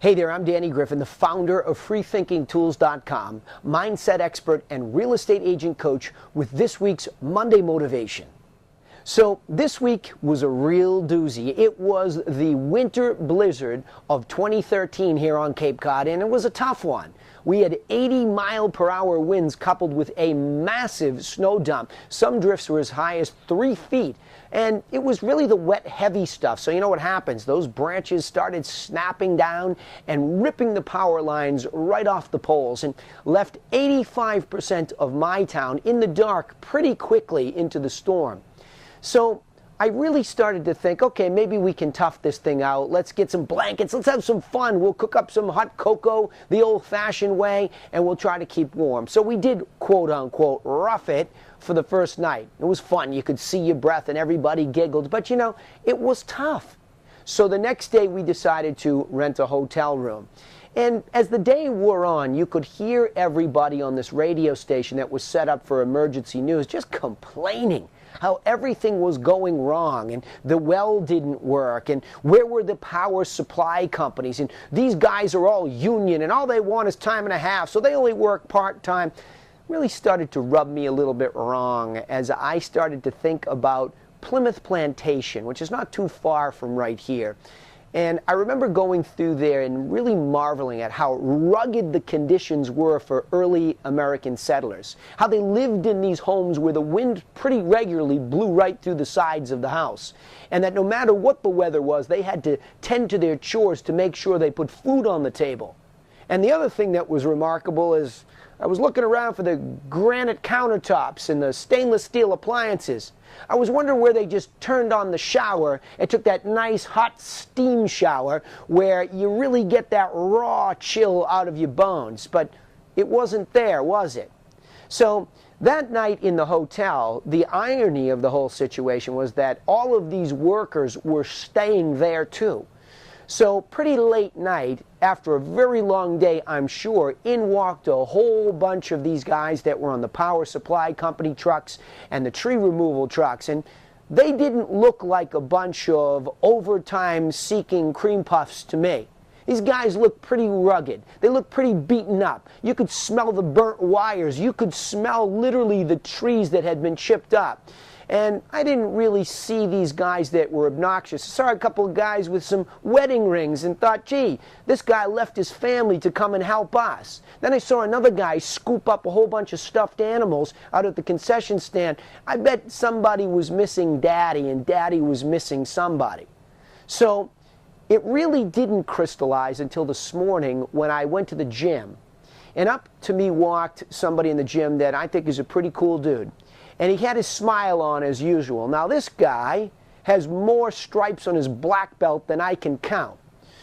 Hey there, I'm Danny Griffin, the founder of freethinkingtools.com, mindset expert and real estate agent coach with this week's Monday Motivation. So this week was a real doozy. It was the winter blizzard of 2013 here on Cape Cod, and it was a tough one. We had 80-mile-per-hour winds coupled with a massive snow dump. Some drifts were as high as 3 feet. And it was really the wet, heavy stuff. So you know what happens? Those branches started snapping down and ripping the power lines right off the poles and left 85% of my town in the dark pretty quickly into the storm. So I really started to think, okay, maybe we can tough this thing out. Let's get some blankets. Let's have some fun. We'll cook up some hot cocoa the old-fashioned way, and we'll try to keep warm. So we did, quote-unquote, rough it for the first night. It was fun. You could see your breath, and everybody giggled. But, you know, it was tough. So the next day, we decided to rent a hotel room. And as the day wore on, you could hear everybody on this radio station that was set up for emergency news just complaining how everything was going wrong, and the well didn't work, and where were the power supply companies, and these guys are all union, and all they want is time and a half, so they only work part-time. Really started to rub me a little bit wrong as I started to think about Plymouth Plantation, which is not too far from right here. And I remember going through there and really marveling at how rugged the conditions were for early American settlers. How they lived in these homes where the wind pretty regularly blew right through the sides of the house. And that no matter what the weather was, they had to tend to their chores to make sure they put food on the table. And the other thing that was remarkable is I was looking around for the granite countertops and the stainless steel appliances. I was wondering where they just turned on the shower and took that nice hot steam shower where you really get that raw chill out of your bones. But it wasn't there, was it? So that night in the hotel, the irony of the whole situation was that all of these workers were staying there too. So pretty late night, after a very long day, I'm sure, in walked a whole bunch of these guys that were on the power supply company trucks and the tree removal trucks. And they didn't look like a bunch of overtime-seeking cream puffs to me. These guys looked pretty rugged. They looked pretty beaten up. You could smell the burnt wires. You could smell literally the trees that had been chipped up. And I didn't really see these guys that were obnoxious. I saw a couple of guys with some wedding rings and thought, gee, this guy left his family to come and help us. Then I saw another guy scoop up a whole bunch of stuffed animals out at the concession stand. I bet somebody was missing Daddy and Daddy was missing somebody. So it really didn't crystallize until this morning when I went to the gym. And up to me walked somebody in the gym that I think is a pretty cool dude. And he had his smile on as usual. Now this guy has more stripes on his black belt than I can count.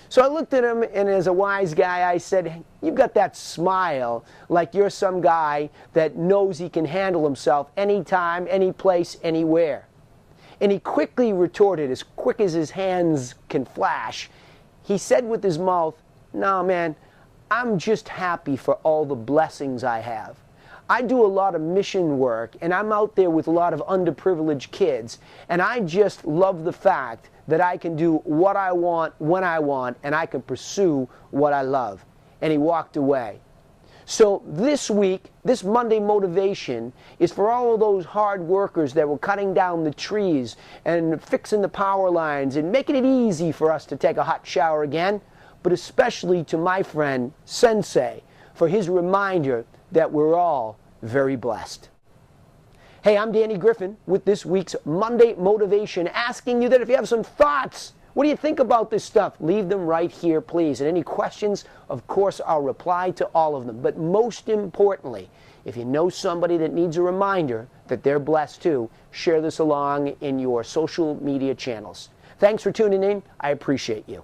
So I looked at him, and as a wise guy, I said, hey, you've got that smile like you're some guy that knows he can handle himself anytime, any place, anywhere. And he quickly retorted, as quick as his hands can flash. He said with his mouth, no, man, I'm just happy for all the blessings I have. I do a lot of mission work, and I'm out there with a lot of underprivileged kids, and I just love the fact that I can do what I want, when I want, and I can pursue what I love. And he walked away. So this week, this Monday Motivation is for all of those hard workers that were cutting down the trees and fixing the power lines and making it easy for us to take a hot shower again, but especially to my friend Sensei for his reminder that we're all very blessed. Hey, I'm Danny Griffin with this week's Monday Motivation, asking you that if you have some thoughts, what do you think about this stuff? Leave them right here, please. And any questions, of course, I'll reply to all of them. But most importantly, if you know somebody that needs a reminder that they're blessed too, share this along in your social media channels. Thanks for tuning in. I appreciate you.